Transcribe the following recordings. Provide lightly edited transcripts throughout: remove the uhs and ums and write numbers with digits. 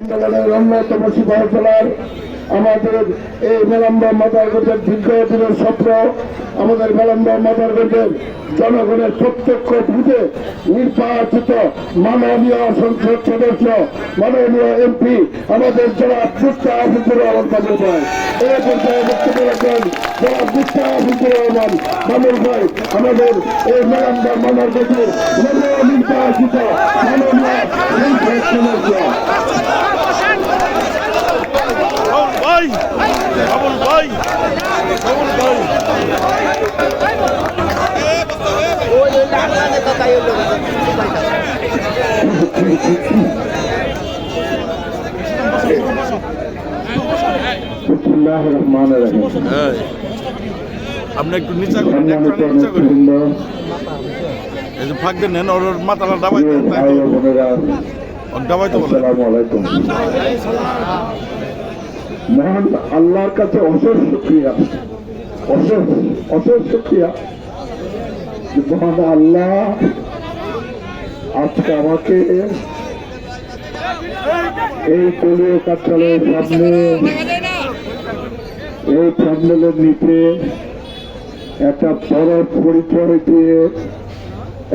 আন্দোলনের অন্যতম সিপাহী জেলার আমাদের এই মেলান্দহ মাদারগঞ্জের দীর্ঘদিনের স্বপ্ন, আমাদের মেলান্দহ মাদারগঞ্জের জনগণের প্রত্যক্ষ ভোটে নির্বাচিত মাননীয় সংসদ সদস্য, মাননীয় এমপি আমাদের জেলা মুস্তাক আফিজুর রহমান মামুন ভাই। এই পর্যায়ে বক্তব্য রাখবেন জেলা মুস্তাক আফিজুর রহমান মামুন ভাই, আমাদের এই মেলান্দহ মাদারগঞ্জের নবনির্বাচিত মাননীয় সংসদ সদস্য। ভাই আমল ভাই আমল ভাই ওই লাগানে তো তাই হলো বিসমিল্লাহির রহমানির রহিম। আপনি একটু নিচা করেন, একটু নিচা করেন। এই যে ফাঁক দেন ওর মাথাটা ডাবাই দেন, তাই তো ডাবাই তো বলেন। আসসালামু আলাইকুম। মহান আল্লাহর কাছে অশেষ শুকরিয়া, অশেষ শুকরিয়া। মহান আল্লাহ আজকে আমাকে এই দলীয় কার্যালয়ের সামনে এই প্যান্ডেলের নিচে একটা বড় পরিচয় দিয়ে,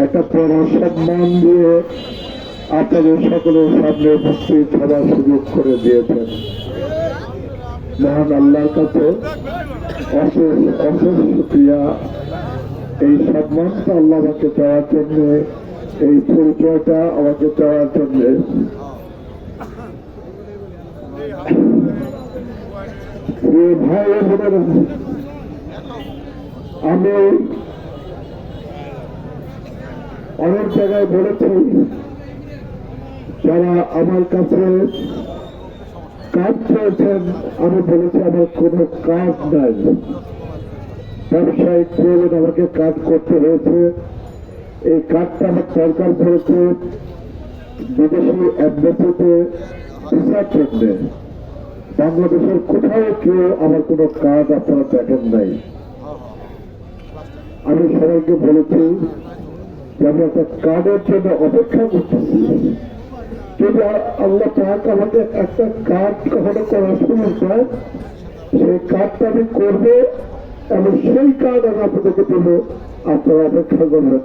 একটা বড় সম্মান দিয়ে আপনাদের সকলের সামনে উপস্থিত হওয়ার সুযোগ করে দিয়েছেন। মহান আল্লাহর কাছে অশেষ শুকরিয়া। এই সম্মানটা আল্লাহ আমাকে দেওয়ার জন্য, এই পরিচয়টা আমাকে দেওয়ার জন্য। ভাই বোনেরা, আমি অনেক জায়গায় বলেছি, যারা আমার কাছে কাজ পেয়েছেন, আমি বলেছি আমার কোনো কাজ নাই। ব্যবসায়িক প্রয়োজন আমাকে কাজ করতে হয়েছে। এই কাজটা আমার দরকার পড়েছে বিদেশি অ্যাম্বাসিতে ভিসার জন্য। বাংলাদেশের কোথাও কেউ আমার কোনো কাজ আপনারা দেখেন নাই। আমি সবাইকে বলেছি যে আমি একটা কাজের জন্য অপেক্ষা করতেছি। যদি আল্লাহ পাক আমাকে একটা কাজ কখনো করার সুযোগ দেয়, সেই কাজটা আমি করবো এবং সেই কাজ আমি আপনাদেরকে দেবো, আপনারা অপেক্ষা করবেন।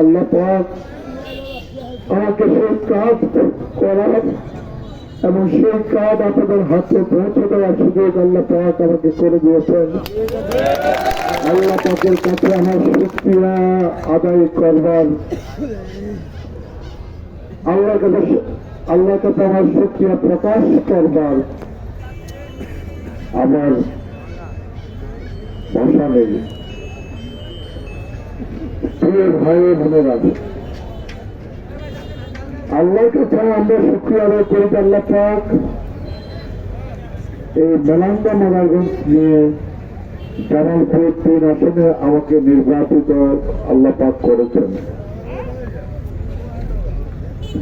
আল্লাহ পাক আমাকে সেই কাজ করার এবং সেই কাজ আপনাদের হাতে পৌঁছে দেওয়ার সুযোগ আল্লাহ পাক আমাকে করে দিয়েছেন। আল্লাহ পাকের কাছে আমার শুকরিয়া আদায় করবার, আল্লাহর কাছে আমার শুকরিয়া প্রকাশ করবার আমার ভাষা নেই। প্রিয় ভাই বোনেরা, আল্লাহর কাছে আমরা শুকরিয়া আদায় করি। আল্লাহ পাক এই মেলান্দহ মাদারগঞ্জ নিয়ে জামালপুর 3 আসনে আমাকে নির্বাচিত আল্লাহ পাক করেছেন।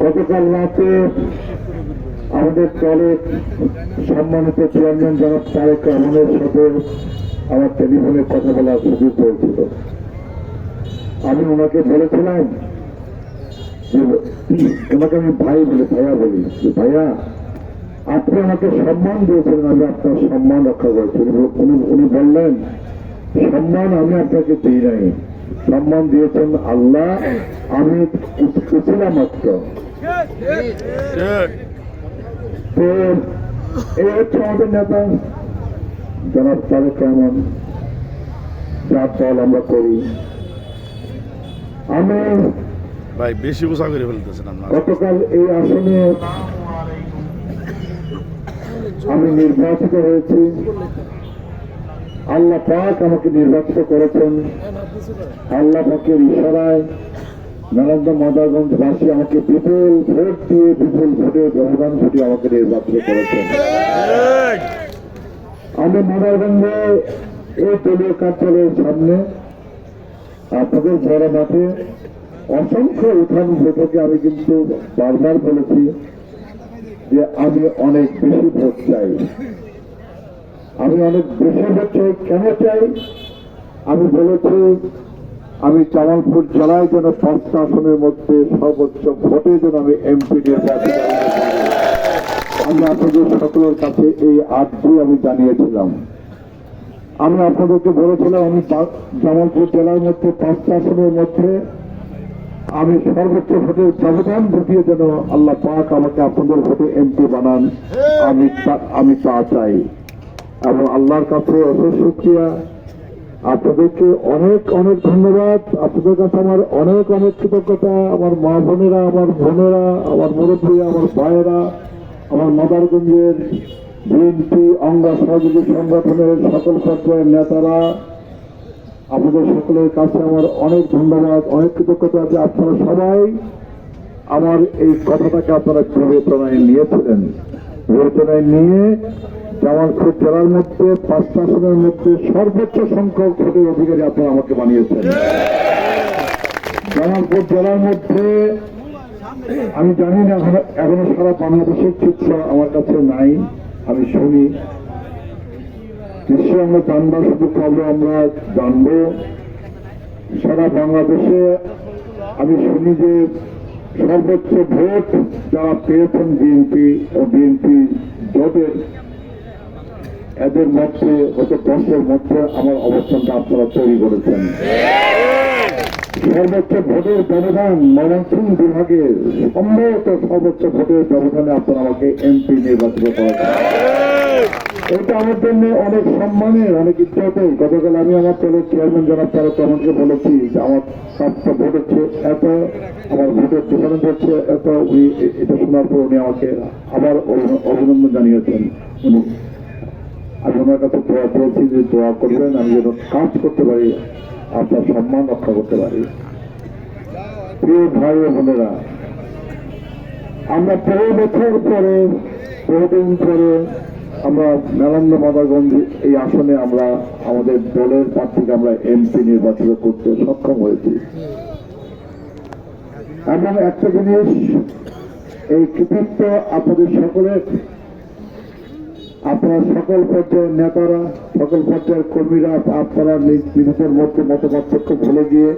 গতকাল রাতে আমাদের দলের সম্মানিত চেয়ারম্যান জনাব তারেক রহমানের সাথে আমার টেলিফোনে কথা বলার সুযোগ হয়েছিল। আমি ওনাকে বলেছিলাম যে, ওনাকে আমি ভাইয়া বলি, ভাইয়া আপনি আমাকে সম্মান দিয়েছেন, আমি আপনার সম্মান রক্ষা করেছি। উনি বললেন, সম্মান আমি আপনাকে দিই নাই, সম্মান দিয়েছেন আল্লাহ, আমি উছিলাম মাত্র। তো এই হচ্ছে আমাদের নেতা জনাব তারেক রহমান, যার দল আমরা করি। আমি ভাই বেশি উঁচা করে ফেলতেছেন আপনার। গতকাল এই আসনে আমি নির্বাচিত হয়েছি। আল্লাহ পাক আমাকে নির্বাচিত করেছেন। আল্লাহ পাকের ইশারায় মেলান্দহ মাদারগঞ্জবাসী আমাকে বিপুল ভোট দিয়ে, বিপুল ভোটে ব্যবধান ঘটিয়ে আমাকে নির্বাচিত করেছেন। আমি মাদারগঞ্জে এই দলীয় কার্যালয়ের সামনে আপনাদের বড় মাঠে অসংখ্য উঠান বৈঠকে আমি কিন্তু বারবার বলেছি যে আমি অনেক বেশি ভোট চাই। আমি অনেক বেশি ভোট চাই। কেন চাই? আমি বলেছি আমি জামালপুর জেলায় যেন 5টা আসনের মধ্যে সর্বোচ্চ ভোটে যেন আমি এমপি নির্বাচিত হতে পারি। আমি আপনাদের সকলের কাছে এই আর্জি আমি জানিয়েছিলাম। আমি আপনাদেরকে বলেছিলাম আমি জামালপুর জেলার মধ্যে 5টা আসনের মধ্যে আমি সর্বোচ্চ ভোটের ব্যবধান ঘটিয়ে যেন আল্লাহ পাক আমাকে আপনাদের ভোটে এমপি বানান, আমি তা চাই। এবং আল্লাহর কাছে অশেষ শুকরিয়া, আপনাদেরকে অনেক অনেক ধন্যবাদ। আপনাদের কাছে আমার অনেক অনেক কৃতজ্ঞতা। আমার মা বোনেরা, আমার বোনেরা, আমার মুরব্বী, আমার ভাইয়েরা, আমার মাদারগঞ্জের বিএনপি অঙ্গ সহযোগী সংগঠনের সকল পর্যায়ের নেতারা, আপনাদের সকলের কাছে আমার অনেক ধন্যবাদ, অনেক কৃতজ্ঞতা যে আপনারা সবাই আমার এই কথাটাকে আপনারা বিবেচনায় নিয়েছিলেন। বিবেচনায় নিয়ে জামালপুর জেলার মধ্যে 5টা আসনের মধ্যে সর্বোচ্চ সংখ্যক ভোটের অধিকারী আপনারা আমাকে বানিয়েছেন। জামালপুর জেলার মধ্যে আমি জানি না এখনো সারা বাংলাদেশের চিত্র আমার কাছে নাই, আমি শুনি। নিশ্চয় আমরা জানবার সুযোগ পাবো, আমরা জানবো। সারা বাংলাদেশে আমি শুনি যে সর্বোচ্চ ভোট যারা পেয়েছেন বিএনপি ও বিএনপি জোটের, এদের মধ্যে গত 10-এর মধ্যে আমার অবস্থানটা আপনারা তৈরি করেছেন। সর্বোচ্চ ভোটের ব্যবধান ময়মনসিংহ বিভাগের সম্ভবত সর্বোচ্চ ভোটের ব্যবধানে আপনারা আমাকে এমপি নির্বাচিত করেছেন। এটা আমার জন্য অনেক সম্মানের, অনেক ইজ্জতের। গতকাল আমি আমার দলের চেয়ারম্যান জনাব তারেক রহমানকে বলেছি যে আমার 7টা ভোট হচ্ছে এত, আমার ভোটের ডিফারেন্স হচ্ছে এত। উনি এটা শোনার পর উনি আমাকে আবার অভিনন্দন জানিয়েছেন। আমি ওনার কাছে দোয়া করেছি যে দোয়া করবেন আমি যেন কাজ করতে পারি, আপনার সম্মান রক্ষা করতে পারি। প্রিয় ভাই ও বোনেরা, আমরা বহু বছর পরে, বহুদিন পরে আমরা মেলান্দ মাদারগঞ্জ এই আসনে আমরা আমাদের দলের প্রার্থীকে আমরা এমপি নির্বাচিত করতে সক্ষম হয়েছি। এবং একটা জিনিস, এই কৃতিত্ব আপনাদের সকলের, আপনারা সকল পর্যায়ের নেতারা, সকল পর্যায়ের কর্মীরা, আপনারা নিজেদের মধ্যে মতপার্থক্য ভুলে গিয়ে